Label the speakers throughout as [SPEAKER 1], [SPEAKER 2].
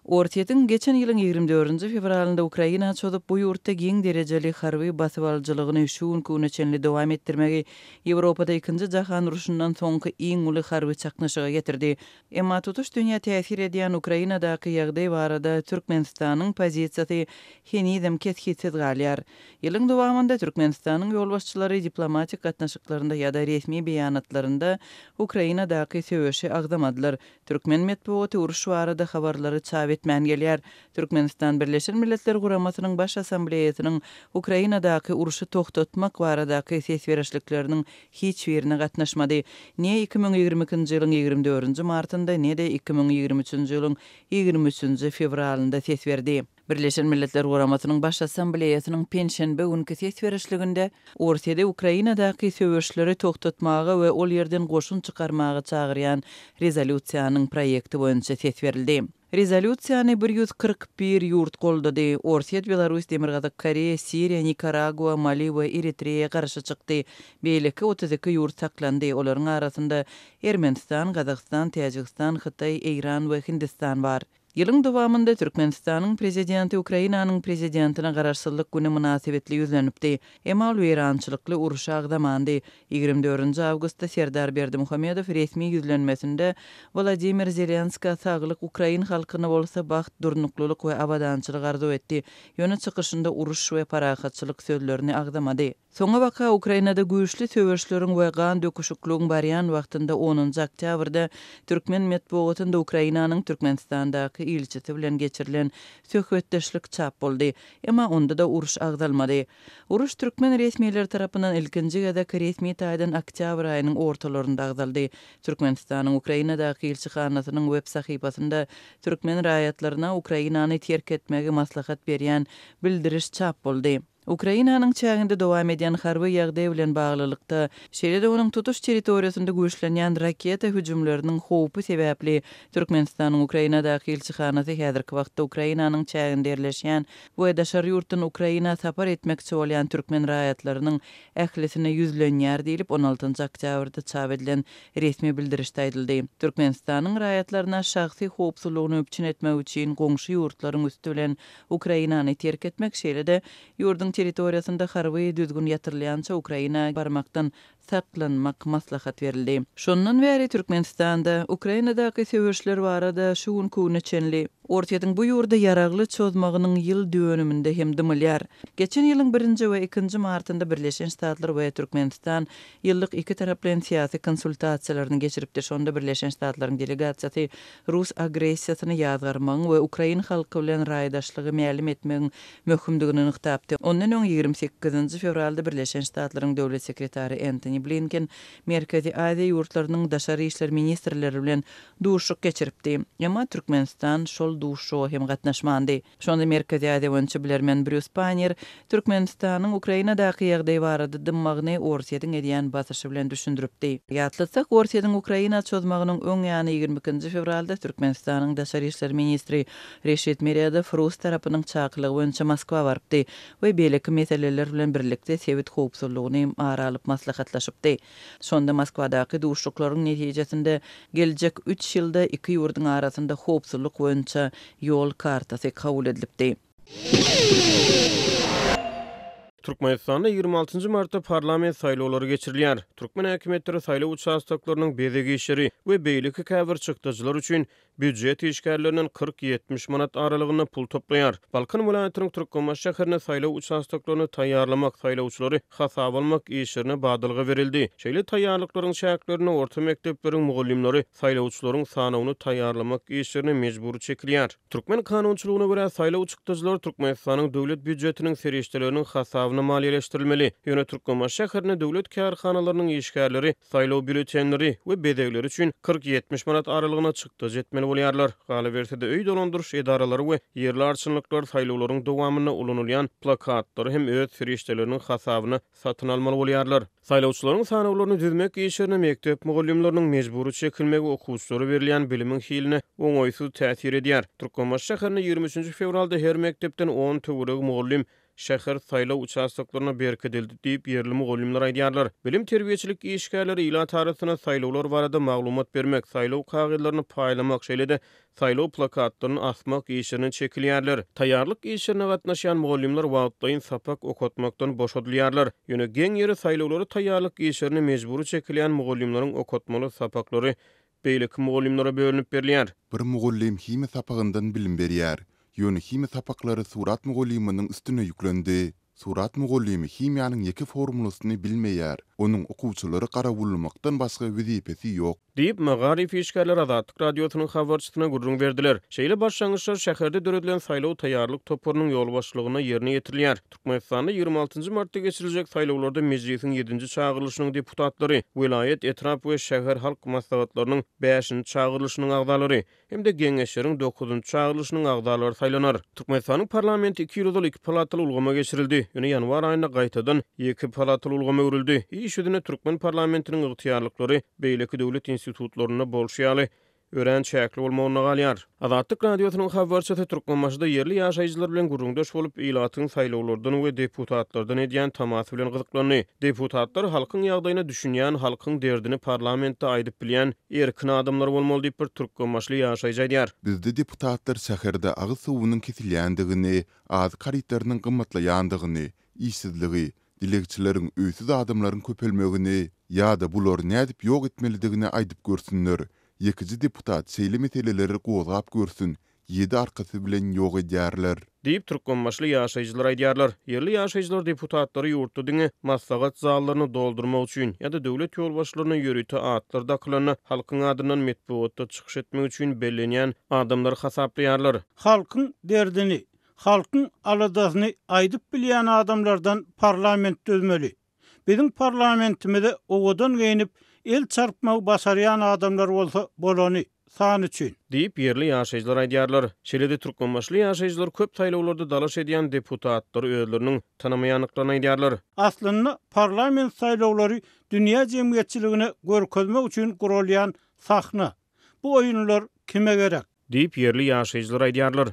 [SPEAKER 1] Ortiýetin geçen ýylyň 24-nji fevralynda Ukraina çödüp bu ýurtda giň derejeli harby basyp aljylygyny şuun küne çenli dowam etdirmegi Ýewropada 2-nji jahan uruşundan soňky iň uly harby çaknaşyga getirdi. Emma tutuş dünýä täsir edýän Ukrainadaky ýagdaý barada Türkmenistanyň pozisiýasy henidem ketkitsiz galýar. Ýylyň dowamında Türkmenistanyň ýolbaşçylary diplomatik gatnaşyklarynda ýa-da resmi beýanatlarynda Ukrainadaky söwüşi agdamadylar. Türkmen medeniýeti uruş barada habarlary çap etmän gelýär. Türkmenistan Birleşen Milletler Guramasynyň baş assambleýasynyň Ukrainadaky uruşy toktatmak baradaky ses berişlikleriniň hiç birine gatnaşmady. Ne 2022-nji ýylyň 24-nji martynda, ne de 2023-nji ýylyň 23-nji fevralynda ses berdi. Birleşen Milletler Guramasynyň baş assambleýasynyň penşenbe günkü ses berişliginde Ortiýede Ukrainadaky söwüşleri toktatmagy we ol ýerden goşun çykarmagy çagyrýan rezolýusiýanyň proýekti boýunça ses berildi. Rezolýusiýany 141 ýurt goldady. Ortiýet, Belarus, Demirgazyk, Koreýa, Siriýa, Nikaragua, Mali we Eritreýa garşy çykdy. Beýleki 32 ýurt saklandy. Olaryň arasynda Ermenistan, Gazakystan, Täjikistan, Hytaý, Eýran we Hindistan bar. Ýylyň dowamında Türkmenistanyň prezidenti Ukrainanyň prezidentina garaşsyzlyk güni münasibetli ýüzlenipdi. Emma ol weýrançylykly uruşa agdamandy. 24-nji awgustda Serdar Berdimuhammedow resmi ýüzlenmesinde Vladimir Zelenskiy saglyk Ukrain halkyna bolsa baxt, durnuklulyk we abadançylyk arzu etdi. Ýöne çykyşynda uruş we parahatçylyk sözlerini agdamady. Soňa baka Ukrainada güýçli söwüşleriň we gan döküşikligiň barýan wagtynda 10-njy oktýabrda Türkmen medeniýetinde Ukrainanyň Türkmenistandaky ilçisi bilen geçirilen söhbetdeşlik çap boldy. Emma onda da uruş agdalmady. Uruş Türkmen resmiýetleri tarapyndan ilkinji gezek resmi taýdan oktýabr aýynyň ortalarynda agdaldy. Türkmenistanyň Ukrainadaky elçixanasynyň web sahypasynda Türkmen raýatlaryna Ukrainany terk etmegi maslahat berýän bildiriş çap boldy. Ukrainanyň çäginde dowam edýän harby ýagdaý bilen baglylykda şeýle-de onuň tutuş territoriýasynda güýçlenýän raketa hüjümleriniň howpy sebäpli Türkmenistanyň Ukrainadaky elçixanasy häzirki wagtda Ukrainanyň çäginde ýerleşýän we daşary ýurtdan Ukraina sapar etmekçi bolýan türkmen raýatlarynyň ählisine ýüzlenýär diýilip 16-njy oktýabrda çap edilen resmi bildirişde aýdyldy. Türkmenistanyň raýatlaryna şahsy howpsuzlygyny öpçün etmek üçin goňşy ýurtlaryň üstü bilen Ukrainany terk etmek şeýle-de ýurdun territoriýasynda harby düzgün ýatyrylýança Ukraina barmakdan saklanmak maslahat berildi. Şondan bäri Türkmenistanda Ukrainadaky söwüşler barada şuun küne çenli Ortiýetin bu ýurda ýaragly çözmagynyň ýyl dönüminde hem dymylýar. Geçen ýylyň 1-nji we 2-nji martynda Birleşen Ştatlar we Türkmenistan ýyllyk iki taraply siýasy konsultasiýalaryny geçiripdir. Şonda Birleşen Ştatlaryň delegasiýasy Rus agressiýasyny ýazgarmagyň we Ukraina halky bilen raýdaşlygy mälim etmegiň möhümdigini nyktapdy. Ondan öň 28-nji fevralda Birleşen Ştatlaryň döwlet sekretary Antony Blinken Merkezi Aziýa ýurtlarynyň daşary işler ministrleri bilen duşuk geçiripdi. Emma Türkmenistan şol duşo hem gatnaşmandy. Şonda Merkezi Aziýa boýunça bilermen Bruce Panyer Türkmenistanyň Ukrainadaky ýagdaý barada dymmagyny Ortiýetiň edýän basyşy bilen düşündiripdi. Ýatlasak Ortiýetiň Ukraina çözmagynyň öň ýany 22-nji fevralda Türkmenistanyň daşary işler ministri Reşit Meredow Rus tarapynyň çakylygy boýunça Moskwa barypdy we beýleki meseleler bilen birlikde sebit howpsuzlygyny aralyp maslahatlaşypdy. Şonda Moskwadaky duşuklaryň netijesinde geljek 3 ýylda iki ýurduň arasynda howpsuzlyk boýunça ýol kartasy kabul edilipdi.
[SPEAKER 2] Türkmenistanda 26 martda parlament saýlawlary geçirilýär. Türkmen häkimetleri saýlaw участоklarynyň bezegi işleri we beýleki käbir çykdyjylar üçin büdjet işgärlerinden 40-70 manat aralygyna pul toplaýar. Balkan welaýatynyň Türkmenbaş şäherine saýlaw участоklaryny taýýarlamak saýlawçylary hasap almak işlerine badylga berildi. Şeýle taýýarlyklaryň şäherlerine orta mekdepleriň mugallimleri saýlawçylaryň sanawyny taýýarlamak işlerine mejburi çekilýär. Türkmen kanunçylygyna görä saýlaw çykdyjylar Türkmenistanyň döwlet büdjetiniň serişdeleriniň hasabyna maliýeleşdirilmeli. Ýöne Türkmenbaş şäherine döwlet kärhanalarynyň işgärleri saýlaw bülletenleri we bedegleri üçin 40-70 manat aralygyna çykdyj etmeli bolýarlar. Galy bersede öý dolandyryş edaralary we ýerli arçynlyklar saýlawlaryň dowamyna ulanylýan plakatlary hem öz serişdeleriniň hasabyny satyn almaly bolýarlar. Saýlawçylaryň sanawlaryny düzmek işlerine mektep mugallimleriniň mejburi çekilmegi okuwçylary berilýän bilimiň hiline oňoýsuz täsir edýär. Türkmenbaş şäherine 23 fevralda her mektepden 10 töwereg mugallim şäher saýlaw uçastaklaryna berkedildi diýip yerli mugallimler aýdýarlar. Bilim terbiýeçilik işgärleri ila tarasyna saýlawlar barada maglumat bermek, saýlaw kagyldylaryny paýlamak şeýle-de saýlaw plakatlaryny asmak işlerini çekilýärler. Taýýarlyk işlerine gatnaşan mugallimler wagtdaýyn sapak okutmakdan boşadylýarlar. Ýöne geň ýeri saýlawlary taýýarlyk işlerini mejburi çekilýän mugallimleriň okutmaly sapaklary beýleki mugallimlere bölünip berilýär.
[SPEAKER 3] Bir mugallim hime sapagyndan bilim berýär. Ýöne hime sapaklary surat mugallimining üstüne ýüklendi. Surat mugallimi himiýanyň ýeki formulasyny bilmeýär. Onuň okuwçylary garabulmakdan başga wezipesi ýok. Diýip
[SPEAKER 2] Magarif işgärler Azatlyk radiosynyň habarçysyna gurrun berdiler. Şeýle başlangyçlar şäherde döredilen saýlaw taýýarlyk toplarynyň ýol başlygyna ýerine ýetirilýär. Türkmenistanda 26 martda geçiriljek saýlawlarda mejlisiň 7-nji çağırylşynyň deputatlary, vilayet, etrap we şäher halk maslahatlarynyň 5-nji çağırylşynyň agdalary hemde geňeşleriň 9-njy çağırylşynyň agdalary saýlanar. Türkmenistanyň parlamenti 2 ýyl ýyly 2 palataly ulgama geçirildi. Ýöne ýanwar aýynda gaýtadan 2 palataly ulgama örildi. Işüdüne Türkmen parlamentiniň ygtyýarlyklary beýleki döwlet institutlaryna bolşýaly ören çäkli bolmagyna galýar. Azatlyk radiosynyň habarçysy Türkmenmaşyda yerli ýaşaýjylar bilen gurrundaş bolup ilatyň saýlawlardan we deputatlardan edýän tamasy bilen gyzyklandy. Deputatlar halkyň ýagdaýyna düşünýän, halkyň derdini parlamentde aýdyp bilýän erkin adamlar bolmaly diýip bir türkmenmaşly ýaşaýjy aýdýar.
[SPEAKER 3] Bizde deputatlar şäherde agyz suwunyň kesilýändigini, az karitlarynyň gymmatlaýandygyny, işsizligi, dilekçileriň öýsüz adamlaryň köpelmegini ýa-da bular nädip ýok etmelidigini aýdyp görsünler. Ýekiji deputat şeýle meseleleri gozgap görsün, 7 arkasy bilen ýok edýärler.
[SPEAKER 2] Diýip türkmenmaşly ýaşaýjylar aýdýarlar. Yerli ýaşaýjylar deputatlary ýurtda diňe maslahat zallaryny doldurmak üçin ýa-da döwlet ýolbaşçylaryna ýörüte atlar dakylaryny halkyň adyndan metbuatda çykyş etmek üçin bellenýän adamlar hasaplaýarlar.
[SPEAKER 4] Halkyň derdini, halkyň aladasyny aýdyp bilýän adamlardan parlament dözmeli. Bizim parlamentimizde owadan geýnip el çarpmagy başarýan adamlar bolsa bolany san üçin
[SPEAKER 2] diýip yerli ýaşaýjylar aýdýarlar. Şeýle-de türkmenmaşly ýaşaýjylar köp saýlawlarda dalaş edýän deputatlar özleriniň tanamaýanlyklaryny aýdýarlar.
[SPEAKER 4] Aslynda parlament saýlawlary dünýä jemgyýetçiligine görkezmek üçin gurulýan sahna. Bu oýunlar kime gerek?
[SPEAKER 2] Diýip yerli ýaşaýjylar aýdýarlar.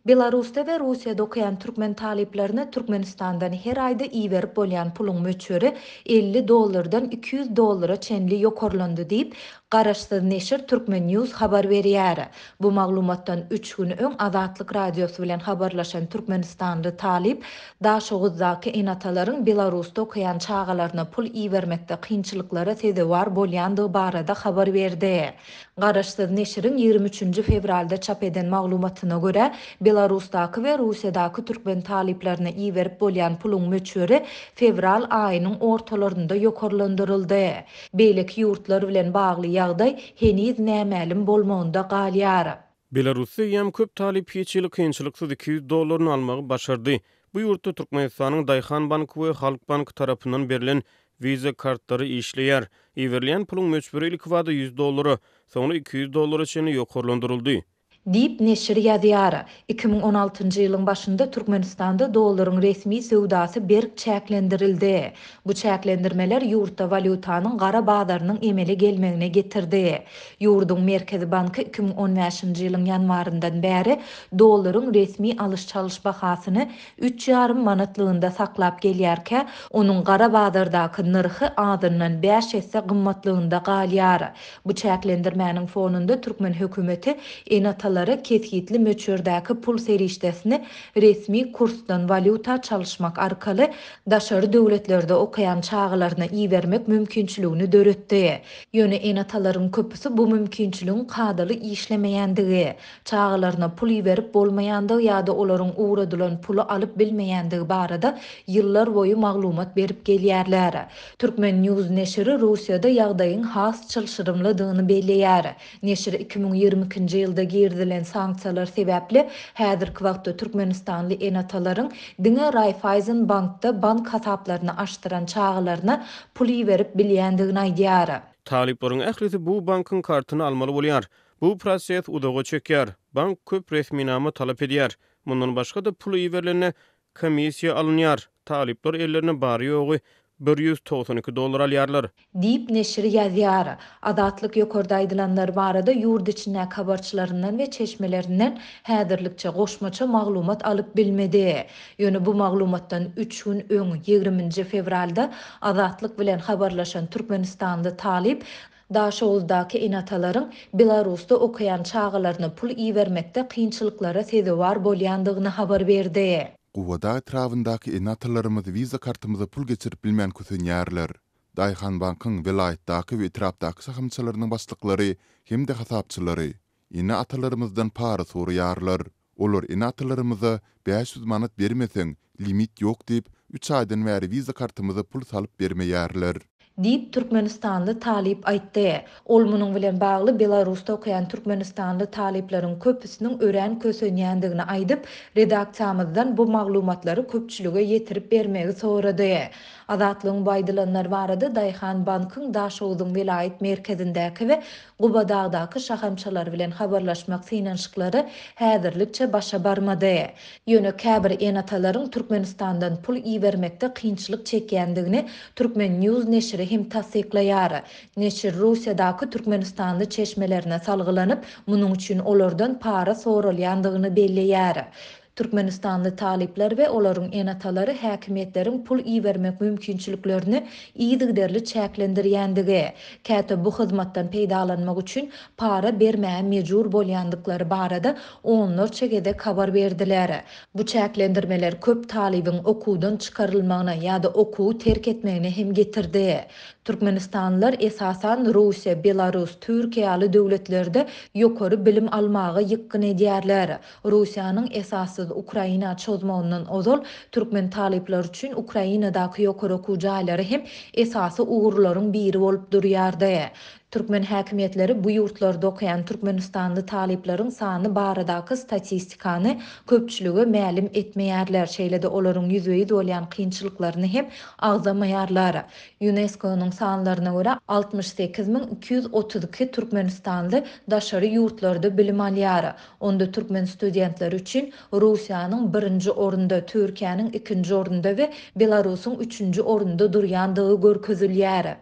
[SPEAKER 5] Belarusda we Russiýada okuyan türkmen taliplerine Türkmenistandan her aýda iýerip bolýan puluň möçüri $50 $200 çenli ýokarlandy diýip garaşsyz neşir Türkmen News habar berýär. Bu maglumatdan 3 gün öň Azatlyk radiosy bilen habarlaşan Türkmenistanly talip daşogyzdaky enatalaryň Belarusda okuyan çağalaryna pul iýermekde kynçylyklara sebäp bolýandygy barada habar berdi. Garaşsyz neşiriň 23 fevralda çap eden maglumatyna görä Belarusdaky we Russiýadaky türkmen taliplerine iýerip bolýan puluň möçüri fevral aýynyň ortalarynda ýokarlandyryldy. Beýleki ýurtlar bilen bagly ýagdaý heniz nämälim bolmagynda galýar.
[SPEAKER 2] Belarusy ýam köp talip ýeçili kynçylyksız $200 almagy başardy. Bu ýurtda Türkmenistanyň Daýhan banky we Halk banky tarapyndan berilen viza kartlary işleýär. Iýerilýän puluň möçberi ilk wagtda $100, soňra $200 çenli ýokarlandyryldy.
[SPEAKER 5] Diýip neşir ýazýar. 2016-njy ýylyň başynda Türkmenistanda dollaryň resmi söwdasy berk çäklendirildi. Bu çäklendirmeler ýurtda valutanyň gara bazarynyn emeli gelmegine getirdi. Ýurduň Merkezi Banky 2015-nji ýylyň ýanwaryndan bäri dollaryň resmi alış-çalış bahasyny 3,5 manatlygynda saklap gelýärkä, onuň gara bazardaky nyrhy adyndan 5 hesse gymmatlygynda galýar. Bu çäklendirmäniň fonunda Türkmen hökümeti enatalara kesgitli möçürdäki pul serişdesini resmi kursdan valuta çalışmak arkaly daşary döwletlerde okuyan çağalaryna iýermek mümkinçiligini döretdi. Ýöne enatalaryň köpüsi bu mümkinçiligiň kadaly işlemeýändigi, çağalaryna pul iýerip bolmaýandygy ýa-da olaryň uğradylan pulu alyp bilmeýändigi barada ýyllar boyu maglumat berip gelýärler. Türkmen News neşiri Russiýada ýagdaýyň has çylşyrymlydygyny belleýär. Neşir 2022-nji ýylda girdilen sanksiyalar sebäpli häzirki wagtda Türkmenistanly enatalaryň diňe Raiffeisen bankda bank hasaplaryny açdyran çağalaryna pul iýerip bilýändigini aýdýar.
[SPEAKER 2] Taliplaryň ählisi bu bankyň kartyny almaly bolýar. Bu proses udagy çekýär. Bank köp resminama talap edýär. Mundan başga da pul iýerlerine komissiýa alınýar. Talipler ellerine bary ýogy $192 alýarlar.
[SPEAKER 5] Deyip neşri ýazýar. Adatlyk ýokarda aýdylanlar barada ýurt içine habarçylaryndan we çeşmelerinden häzirlikçe goşmaça maglumat alyp bilmedi. Ýöne bu maglumatdan 3 gün öň 20 fevralda Adatlyk bilen habarlaşan Türkmenistanly talip Daşowuzdaky enatalaryň Belarusda okaýan çağalaryna pul iýermekde kynçylyklara sezewar bolýandygyny habar berdi.
[SPEAKER 3] Gowada etrafyndaky enatalarymyz viza kartymyza pul geçirip bilmän kösenýärler. Daýhan bankyň vilayetdaky we etrapdaky sahamçylarynyň başlyklary hemde hasapçylary ine atalarymyzdan para soraýarlar. Olar ine atalarymyza 500 manat bermeseň limit ýok diýip 3 aýdan bäri viza kartymyza pul salyp bermeýärler.
[SPEAKER 5] Deyip Türkmenistanly talip aýtdy. Ol munyň bilen bagly Belarusda okaýan Türkmenistanly talipleriň köpüsiniň ören kösenýändigini aýdyp, redaksiýamyzdan bu maglumatlary köpçülüge ýetirip bermegi sorady. Adatlyň baýdylanlar barada Daýhan bankyň Daşowuzyň vilayet merkezindäki we Gubadagdaky şahamçylar bilen habarlaşmak synanşyklary häzirlikçe başa barmady. Ýöne käbir enatalaryň Türkmenistandan pul iýermekde kynçylyk çekýändigini Türkmen News neşri hem tasdiklaýar. Neşir Russiýadaky Türkmenistanly çeşmelerine salgylanyp, munyň üçin olardan para soralýandygyny belleýär. Türkmenistanly talipler we olaryň enatalary häkimetleriň pul iýermek mümkinçiliklerini iýdigderli çäklendirýändigi, käte bu hyzmatdan peýdalanmak üçin para bermäge mejbur bolýandyklary barada onlarça gezek habar berdiler. Bu çäklendirmeler köp talibiň okuwdan çykarylmagyna ýa-da okuwy terk etmegine hem getirdi. Türkmenistanlılar esasan Russiýa, Belarus, Türkiýe ýaly döwletlerde ýokary bilim almagy ýykgyn edýärler. Russiýanyň esassız Ukraina çözmeginiň ozal türkmen talipler üçin Ukrainadaky ýokary okuw jaýlary hem esasy ugurlaryň biri bolup durýardy. Türkmen häkimetleri bu ýurtlarda okayan Türkmenistanly talipleriň sany baradaky statistikany köpçülüge mälim etmeýärler. Şeýle-de olaryň ýüzüňi bolýan kynçylyklaryny hem agzamaýarlar. UNESCO-nyň sanlaryna görä 68232 Türkmenistanly daşary ýurtlarda bilim alýar. Onda türkmen studentleri üçin Russiýanyň 1-nji orunda, Türkiýanyň 2-nji orunda we Belarusyň 3-nji orunda durýandygy görkezilýär.